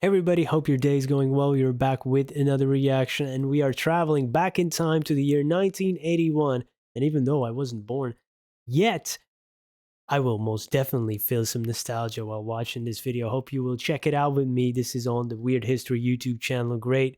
Hey everybody, hope your day is going well. You're back with another reaction, and we are traveling back in time to the year 1981. And even though I wasn't born yet, I will most definitely feel some nostalgia while watching this video. Hope you will check it out with me. This is on the Weird History YouTube channel. Great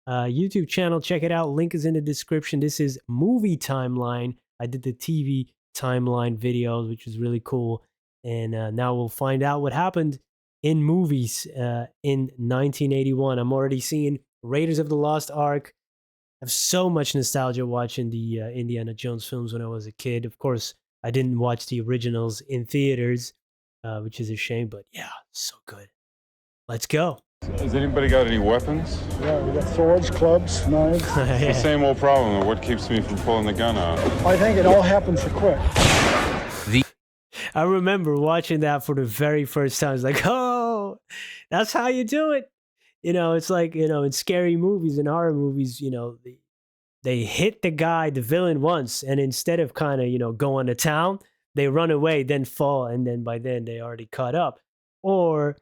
YouTube channel. Check it out. Link is in the description. This is Movie Timeline. I did the TV timeline videos, which was really cool. And now we'll find out what happened in movies in 1981. I'm already seeing Raiders of the Lost Ark. I have so much nostalgia watching the Indiana Jones films when I was a kid. Of course, I didn't watch the originals in theaters, which is a shame, but yeah, so good. Let's go. Has anybody got any weapons? Yeah, we got swords, clubs, knives. It's the same old problem. What keeps me from pulling the gun out? I think it all happened so quick. I remember watching that for the very first time. It's like, oh, that's how you do it. You know, it's like, in scary movies and horror movies, they hit the guy, the villain once, and instead of kind of, going to town, they run away, then fall, and then by then they already caught up. Or,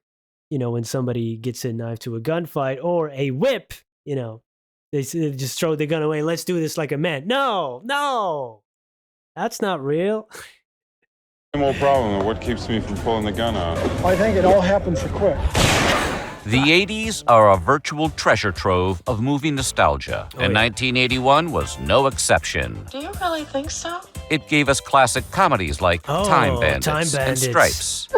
when somebody gets a knife to a gunfight or a whip, they just throw the gun away. Let's do this like a man. No, that's not real. Same old problem. What keeps me from pulling the gun out? I think it all happened so quick. The 80s are a virtual treasure trove of movie nostalgia, and 1981 was no exception. Do you really think so? It gave us classic comedies like Time Bandits and Stripes.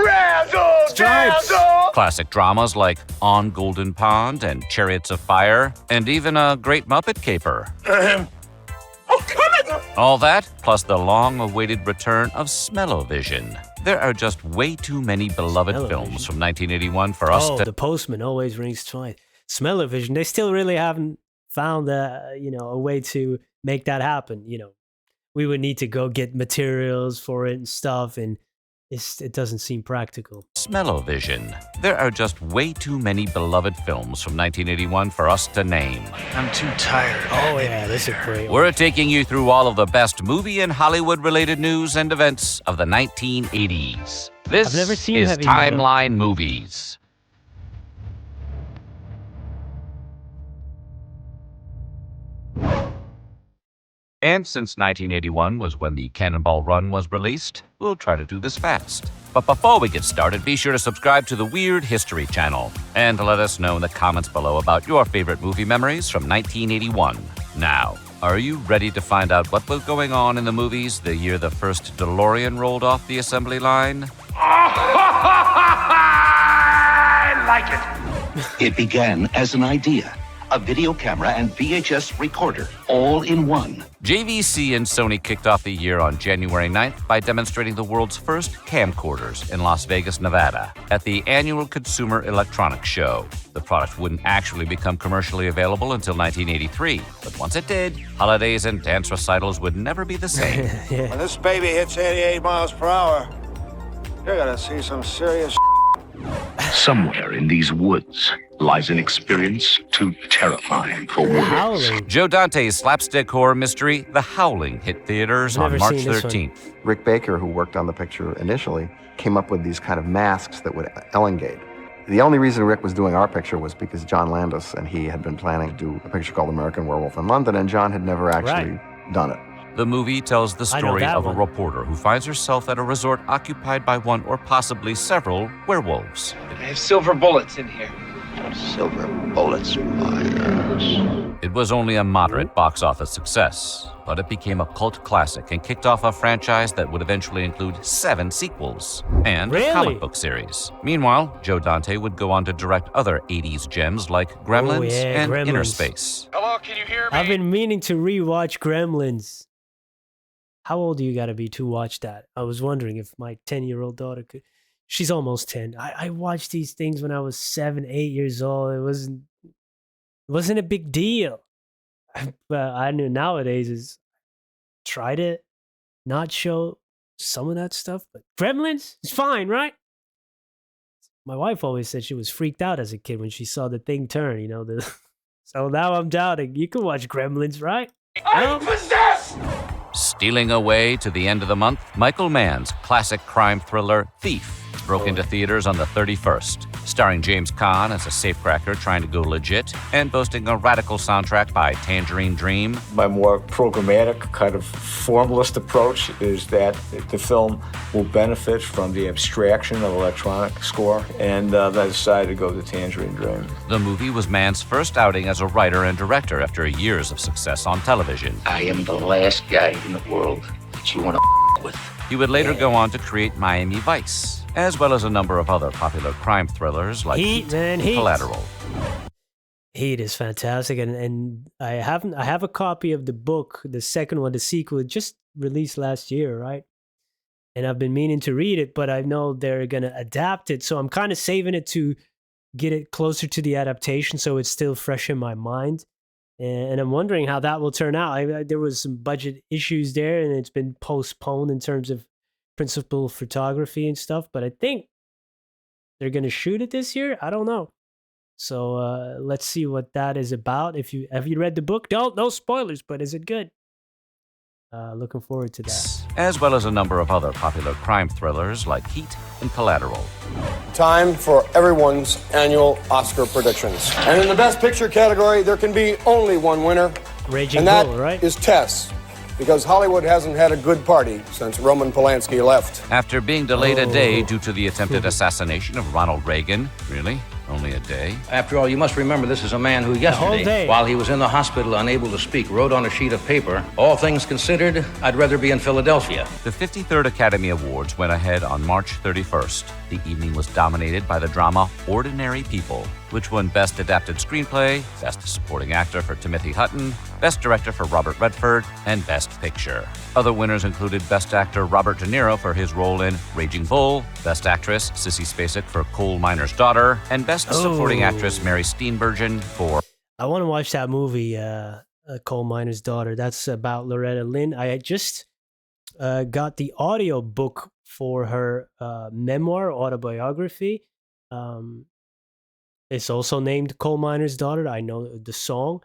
Stripes! Classic dramas like On Golden Pond and Chariots of Fire, and even a Great Muppet Caper. All that, plus the long-awaited return of Smell-O-Vision. There are just way too many beloved films from 1981 for us to... The Postman always rings twice. Smell-O-Vision, they still really haven't found a way to make that happen. We would need to go get materials for it and stuff, and it doesn't seem practical. Smell-O-Vision. There are just way too many beloved films from 1981 for us to name. I'm too tired. Oh yeah, this is great. We're taking you through all of the best movie and Hollywood-related news and events of the 1980s. This I've never seen is Heavy Metal. Timeline Movies. And since 1981 was when the Cannonball Run was released, we'll try to do this fast. But before we get started, be sure to subscribe to the Weird History channel and to let us know in the comments below about your favorite movie memories from 1981. Now, are you ready to find out what was going on in the movies the year the first DeLorean rolled off the assembly line? I like it. It began as an idea. A video camera and VHS recorder, all in one. JVC and Sony kicked off the year on January 9th by demonstrating the world's first camcorders in Las Vegas, Nevada, at the annual Consumer Electronics Show. The product wouldn't actually become commercially available until 1983, but once it did, holidays and dance recitals would never be the same. When this baby hits 88 miles per hour, you're gonna see some serious. Somewhere in these woods lies an experience too terrifying for words. Howling. Joe Dante's slapstick horror mystery, The Howling, hit theaters on Never March seen this one. 13th. Rick Baker, who worked on the picture initially, came up with these kind of masks that would elongate. The only reason Rick was doing our picture was because John Landis and he had been planning to do a picture called American Werewolf in London, and John had never actually done it. The movie tells the I know story that of a one. reporter who finds herself at a resort occupied by one or possibly several werewolves. I have silver bullets in here. Silver bullets, Myers. It was only a moderate box office success, but it became a cult classic and kicked off a franchise that would eventually include 7 sequels and a Really? comic book series. Meanwhile, Joe Dante would go on to direct other 80s gems like Gremlins yeah, and Gremlins. Inner Space. Hello, can you hear me? I've been meaning to rewatch Gremlins. How old do you gotta be to watch that? I was wondering if my 10-year-old daughter could. She's almost 10. I watched these things when I was 7, 8 years old. It wasn't a big deal. But I knew nowadays is try to not show some of that stuff. But Gremlins is fine, right? My wife always said she was freaked out as a kid when she saw the thing turn. So now I'm doubting. You can watch Gremlins, right? I'm possessed! Stealing away to the end of the month, Michael Mann's classic crime thriller, Thief. broke into theaters on the 31st, starring James Caan as a safecracker trying to go legit and boasting a radical soundtrack by Tangerine Dream. My more programmatic, kind of formalist approach is that the film will benefit from the abstraction of electronic score, and I decided to go to Tangerine Dream. The movie was Mann's first outing as a writer and director after years of success on television. I am the last guy in the world that you want to with. He would later go on to create Miami Vice, as well as a number of other popular crime thrillers like Heat and Collateral. Heat is fantastic, and I have a copy of the book, the second one, the sequel, just released last year, right? And I've been meaning to read it, but I know they're gonna adapt it, so I'm kind of saving it to get it closer to the adaptation, so it's still fresh in my mind. And I'm wondering how that will turn out. There was some budget issues there, and it's been postponed in terms of principal photography and stuff. But I think they're gonna shoot it this year. I don't know. So let's see what that is about. Have you read the book? No spoilers. But is it good? Looking forward to that. As well as a number of other popular crime thrillers like Heat and Collateral. Time for everyone's annual Oscar predictions. And in the Best Picture category, there can be only one winner. Raging and that Bull, right? is Tess. Because Hollywood hasn't had a good party since Roman Polanski left. After being delayed a day due to the attempted assassination of Ronald Reagan. Really? Only a day? After all, you must remember this is a man who yesterday, while he was in the hospital unable to speak, wrote on a sheet of paper, "All things considered, I'd rather be in Philadelphia." The 53rd Academy Awards went ahead on March 31st. The evening was dominated by the drama Ordinary People, which won Best Adapted Screenplay, Best Supporting Actor for Timothy Hutton, Best Director for Robert Redford, and Best Picture. Other winners included Best Actor Robert De Niro for his role in Raging Bull, Best Actress Sissy Spacek for Coal Miner's Daughter, and Best Supporting Actress Mary Steenburgen for... I want to watch that movie, Coal Miner's Daughter. That's about Loretta Lynn. I had just got the audio book for her memoir, autobiography. It's also named Coal Miner's Daughter. I know the song.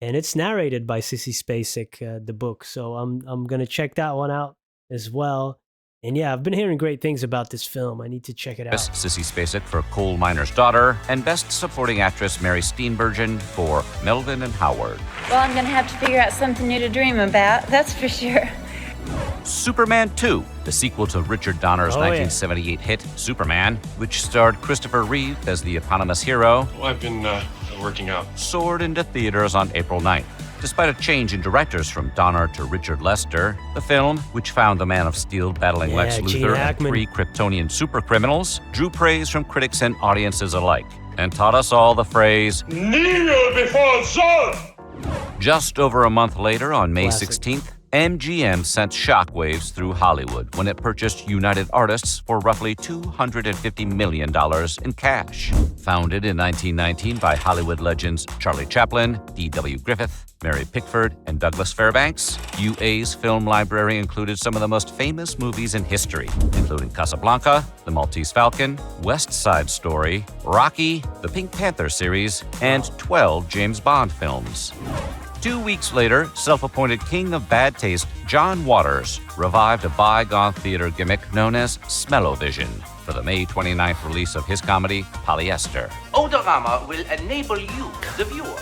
And it's narrated by Sissy Spacek, the book. So I'm going to check that one out as well. And yeah, I've been hearing great things about this film. I need to check it out. Best Sissy Spacek for Coal Miner's Daughter, and Best Supporting Actress Mary Steenburgen for Melvin and Howard. Well, I'm going to have to figure out something new to dream about, that's for sure. Superman 2, the sequel to Richard Donner's 1978 hit Superman, which starred Christopher Reeve as the eponymous hero. Well, I've been working out. Soared into theaters on April 9th. Despite a change in directors from Donner to Richard Lester, the film, which found the Man of Steel battling Lex Luthor and 3 Kryptonian supercriminals, drew praise from critics and audiences alike, and taught us all the phrase, "Kneel before Zod!" Just over a month later, on May 16th, MGM sent shockwaves through Hollywood when it purchased United Artists for roughly $250 million in cash. Founded in 1919 by Hollywood legends Charlie Chaplin, D.W. Griffith, Mary Pickford, and Douglas Fairbanks, UA's film library included some of the most famous movies in history, including Casablanca, The Maltese Falcon, West Side Story, Rocky, the Pink Panther series, and 12 James Bond films. 2 weeks later, self-appointed king of bad taste John Waters revived a bygone theater gimmick known as Smell-O-Vision for the May 29th release of his comedy Polyester. Odorama will enable you, the viewer,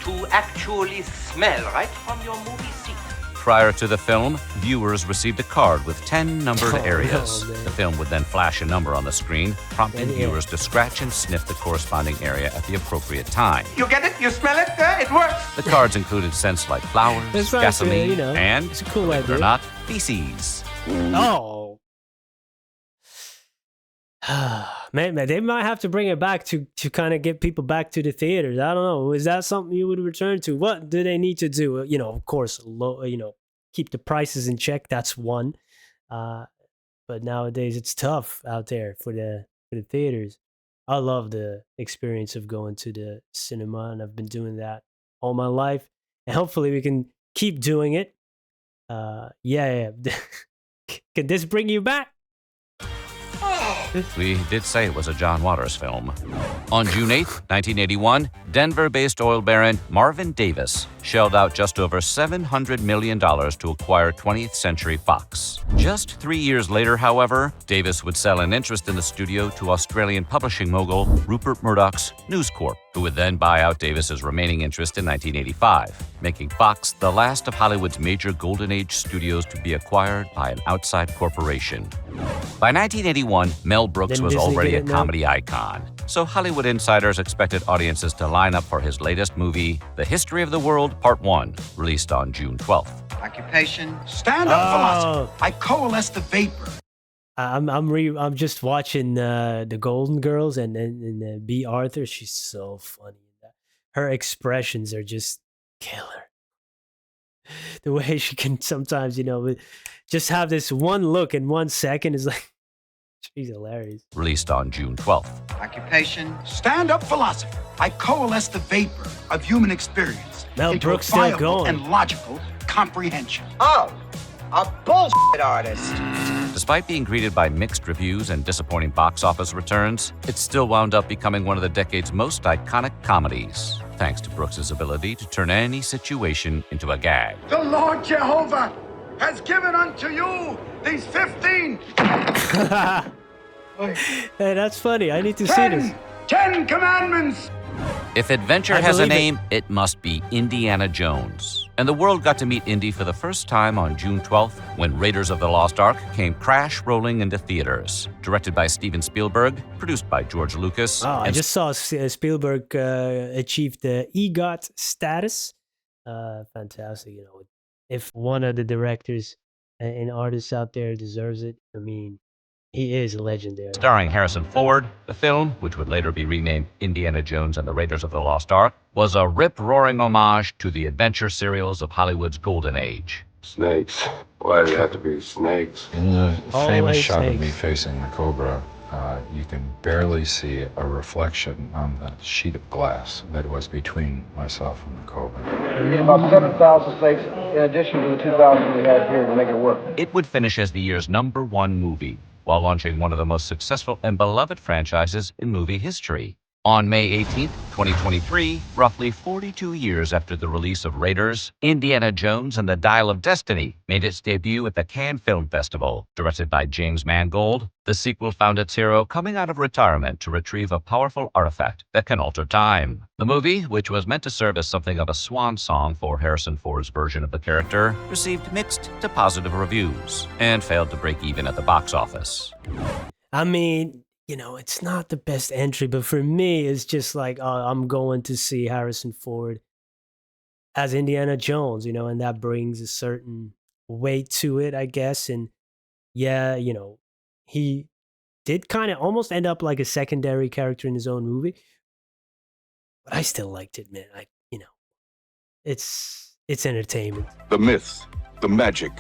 to actually smell right from your movie seat. Prior to the film, viewers received a card with 10 numbered areas. The film would then flash a number on the screen, prompting viewers to scratch and sniff the corresponding area at the appropriate time. You get it? You smell it? It works! The cards included scents like flowers, gasoline, and, it's a cool believe it idea. or not, feces. Oh. Man, they might have to bring it back to kind of get people back to the theaters. I don't know. Is that something you would return to? What do they need to do? Of course, keep the prices in check. That's one. But nowadays it's tough out there for the theaters. I love the experience of going to the cinema, and I've been doing that all my life. And hopefully we can keep doing it. Yeah. Can this bring you back? Oh, We did say it was a John Waters film. On June 8, 1981, Denver-based oil baron Marvin Davis shelled out just over $700 million to acquire 20th Century Fox. Just 3 years later, however, Davis would sell an interest in the studio to Australian publishing mogul Rupert Murdoch's News Corp, who would then buy out Davis's remaining interest in 1985, making Fox the last of Hollywood's major Golden Age studios to be acquired by an outside corporation. By 1981, Mel Brooks was already a comedy icon, so Hollywood insiders expected audiences to line up for his latest movie, The History of the World Part 1, released on June 12th. Occupation, stand-up philosophy. I coalesce the vapor. I'm just watching the Golden Girls and B. Arthur. She's so funny. Her expressions are just killer. The way she can sometimes, just have this one look in 1 second is like, she's hilarious. Released on June 12th. Occupation, stand-up philosophy. I coalesce the vapor of human experience Mel into Brooks a still viable going. and logical comprehension. Oh, a bullshit artist. Despite being greeted by mixed reviews and disappointing box office returns, it still wound up becoming one of the decade's most iconic comedies, thanks to Brooks's ability to turn any situation into a gag. The Lord Jehovah has given unto you these 15. Hey, that's funny. I need to see this. 10 commandments. If adventure has a name, it must be Indiana Jones. And the world got to meet Indy for the first time on June 12th when Raiders of the Lost Ark came crash rolling into theaters. Directed by Steven Spielberg, produced by George Lucas. I just saw Spielberg achieve the EGOT status. Fantastic. If one of the directors and artists out there deserves it, I mean, he is legendary. Starring Harrison Ford, the film, which would later be renamed Indiana Jones and the Raiders of the Lost Ark, was a rip-roaring homage to the adventure serials of Hollywood's golden age. Snakes. Why do they have to be snakes? In the famous Always shot of snakes. me facing the Cobra, you can barely see a reflection on the sheet of glass that was between myself and the Cobra. About 7,000 snakes in addition to the 2,000 we had here to make it work. It would finish as the year's #1 movie, while launching one of the most successful and beloved franchises in movie history. On May 18, 2023, roughly 42 years after the release of Raiders, Indiana Jones and the Dial of Destiny made its debut at the Cannes Film Festival. Directed by James Mangold, the sequel found its hero coming out of retirement to retrieve a powerful artifact that can alter time. The movie, which was meant to serve as something of a swan song for Harrison Ford's version of the character, received mixed to positive reviews and failed to break even at the box office. I mean, it's not the best entry, but for me, it's just like, I'm going to see Harrison Ford as Indiana Jones, and that brings a certain weight to it, I guess. And yeah, he did kind of almost end up like a secondary character in his own movie, but I still liked it, man. It's entertainment. The myth, the magic,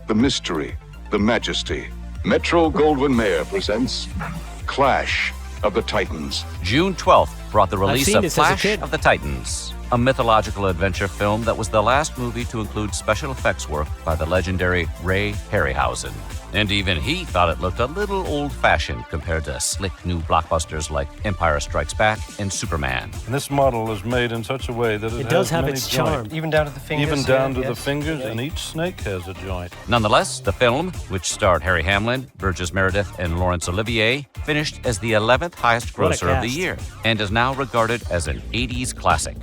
the mystery, the majesty. Metro-Goldwyn-Mayer presents Clash of the Titans. June 12th brought the release seen of this as a Clash kid. of the Titans, a mythological adventure film that was the last movie to include special effects work by the legendary Ray Harryhausen. And even he thought it looked a little old-fashioned compared to slick new blockbusters like Empire Strikes Back and Superman. And this model is made in such a way that It it does has have many its joints. charm. Even down to the fingers. Even down to yeah, the yes. fingers, Yeah. and each snake has a joint. Nonetheless, the film, which starred Harry Hamlin, Burgess Meredith, and Laurence Olivier, finished as the 11th highest What a grosser of the cast. year and is now regarded as an 80s classic.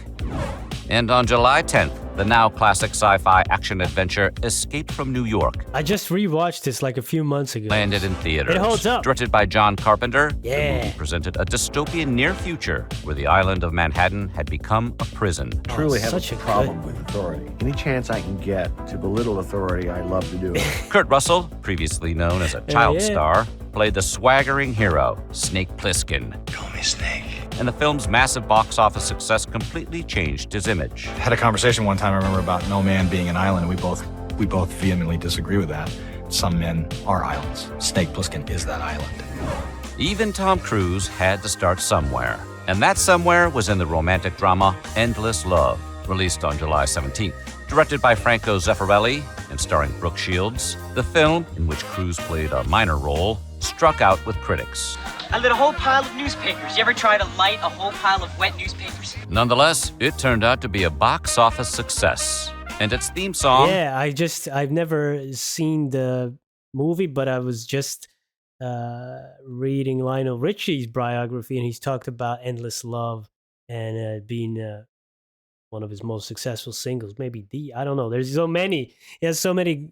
And on July 10th, the now classic sci-fi action-adventure Escape from New York I just rewatched this like a few months ago. landed in theaters. It holds up. Directed by John Carpenter, Yeah. the movie presented a dystopian near future where the island of Manhattan had become a prison. Truly have such a a problem with authority. Any chance I can get to belittle authority, I love to do it. Kurt Russell, previously known as a child yeah. star, played the swaggering hero, Snake Plissken. Call me Snake. And the film's massive box office success completely changed his image. Had a conversation one time, I remember, about no man being an island, and we both vehemently disagree with that. Some men are islands. Snake Plissken is that island. Even Tom Cruise had to start somewhere. And that somewhere was in the romantic drama Endless Love, released on July 17th. Directed by Franco Zeffirelli and starring Brooke Shields, the film, in which Cruise played a minor role, struck out with critics. I lit a whole pile of newspapers. You ever try to light a whole pile of wet newspapers? Nonetheless, it turned out to be a box office success. And its theme song... Yeah, I've never seen the movie, but I was just reading Lionel Richie's biography, and he's talked about Endless Love and being one of his most successful singles. Maybe I don't know. There's so many. He has so many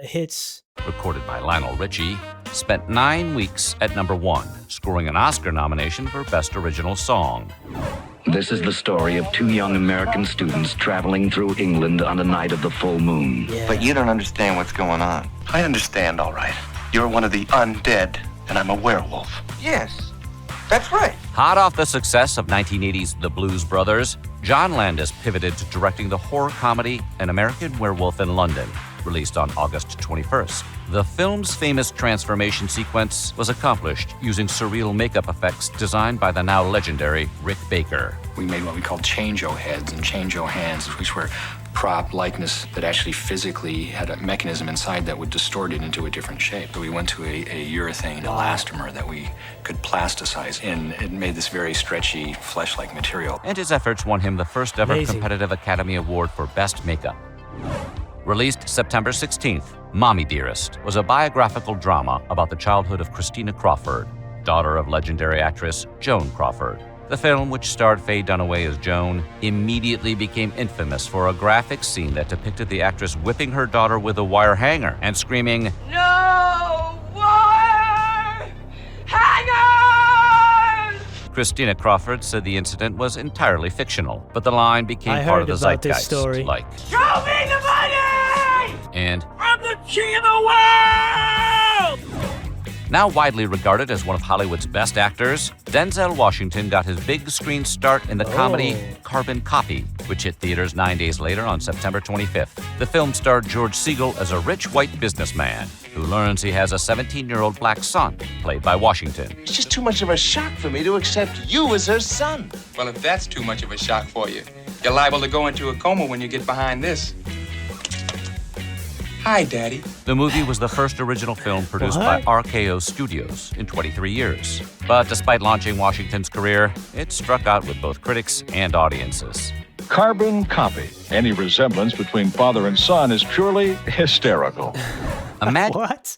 hits. Recorded by Lionel Richie, spent 9 weeks at #1, scoring an Oscar nomination for Best Original Song. This is the story of two young American students traveling through England on the night of the full moon. Yeah. But you don't understand what's going on. I understand, all right. You're one of the undead, and I'm a werewolf. Yes, that's right. Hot off the success of 1980's The Blues Brothers, John Landis pivoted to directing the horror comedy An American Werewolf in London, released on August 21st. The film's famous transformation sequence was accomplished using surreal makeup effects designed by the now legendary Rick Baker. We made what we called change-o heads and change-o hands, which were prop likeness that actually physically had a mechanism inside that would distort it into a different shape. So we went to a urethane elastomer that we could plasticize, and it made this very stretchy, flesh-like material. And his efforts won him the first ever competitive Academy Award for Best Makeup. Released September 16th, Mommy Dearest was a biographical drama about the childhood of Christina Crawford, daughter of legendary actress Joan Crawford. The film, which starred Faye Dunaway as Joan, immediately became infamous for a graphic scene that depicted the actress whipping her daughter with a wire hanger and screaming, "No wire hangers!" Christina Crawford said the incident was entirely fictional, but the line became part of the zeitgeist, like, "Show me the money!" and "I'm the king of the world!" Now widely regarded as one of Hollywood's best actors, Denzel Washington got his big screen start in the comedy Carbon Copy, which hit theaters 9 days later on September 25th. The film starred George Segal as a rich white businessman who learns he has a 17-year-old black son, played by Washington. It's just too much of a shock for me to accept you as her son. Well, if that's too much of a shock for you, you're liable to go into a coma when you get behind this. Hi, Daddy. The movie was the first original film produced by RKO Studios in 23 years. But despite launching Washington's career, it struck out with both critics and audiences. Carbon Copy. Any resemblance between father and son is purely hysterical. What?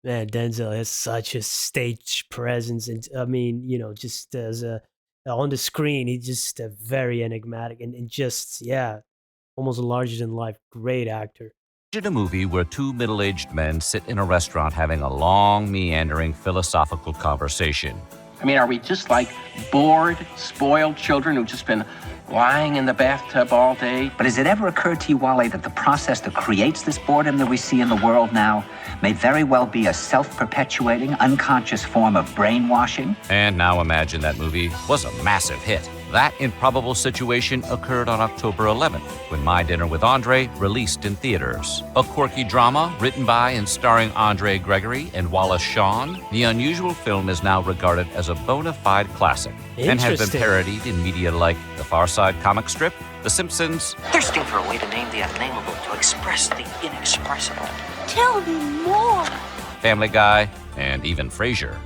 Man, Denzel has such a stage presence, and I mean, you know, just as on the screen, he's just very enigmatic and just almost larger than life. Great actor. Imagine a movie where two middle-aged men sit in a restaurant having a long, meandering philosophical conversation. I mean, are we just like bored, spoiled children who've just been lying in the bathtub all day? But has it ever occurred to you, Wally, that the process that creates this boredom that we see in the world now may very well be a self-perpetuating, unconscious form of brainwashing? And now imagine that movie was a massive hit. That improbable situation occurred on October 11th, when My Dinner with Andre released in theaters. A quirky drama written by and starring Andre Gregory and Wallace Shawn, the unusual film is now regarded as a bona fide classic and has been parodied in media like The Far Side comic strip, The Simpsons, Thirsting for a way to name the unnameable, to express the inexpressible. Tell me more. Family Guy, and even Frasier.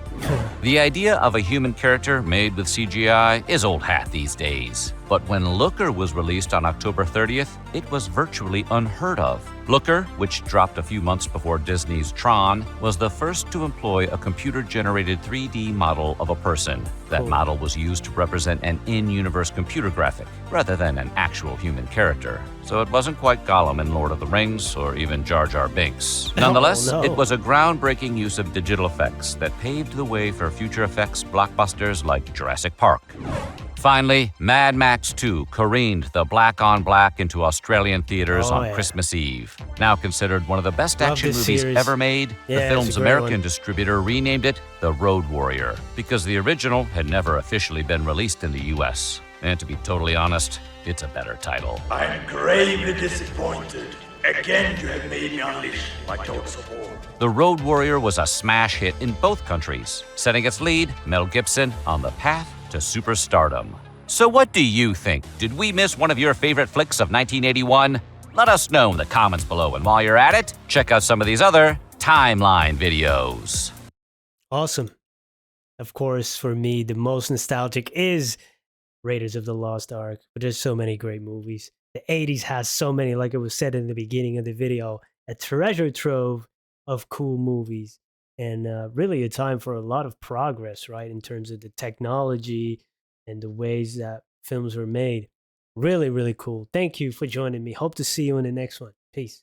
The idea of a human character made with CGI is old hat these days. But when Looker was released on October 30th, it was virtually unheard of. Looker, which dropped a few months before Disney's Tron, was the first to employ a computer-generated 3D model of a person. That model was used to represent an in-universe computer graphic, rather than an actual human character. So it wasn't quite Gollum in Lord of the Rings, or even Jar Jar Binks. Nonetheless, it was a groundbreaking use of digital effects that paved the way for future effects blockbusters like Jurassic Park. Finally, Mad Max 2 careened the black-on-black into Australian theaters on Christmas Eve. Now considered one of the best action movies ever made, the film's American distributor renamed it The Road Warrior, because the original had never officially been released in the U.S. And to be totally honest, it's a better title. I'm gravely disappointed. Again, you have made me unleash my dogs of war. The Road Warrior was a smash hit in both countries, setting its lead, Mel Gibson, on the path to superstardom. So what do you think? Did we miss one of your favorite flicks of 1981? Let us know in the comments below, and while you're at it, check out some of these other timeline videos. Awesome. Of course, for me, the most nostalgic is Raiders of the Lost Ark, but there's so many great movies. The 80s has so many, like it was said in the beginning of the video, a treasure trove of cool movies, and really a time for a lot of progress, right, in terms of the technology and the ways that films were made. Really, really cool. Thank you for joining me. Hope to see you in the next one. Peace.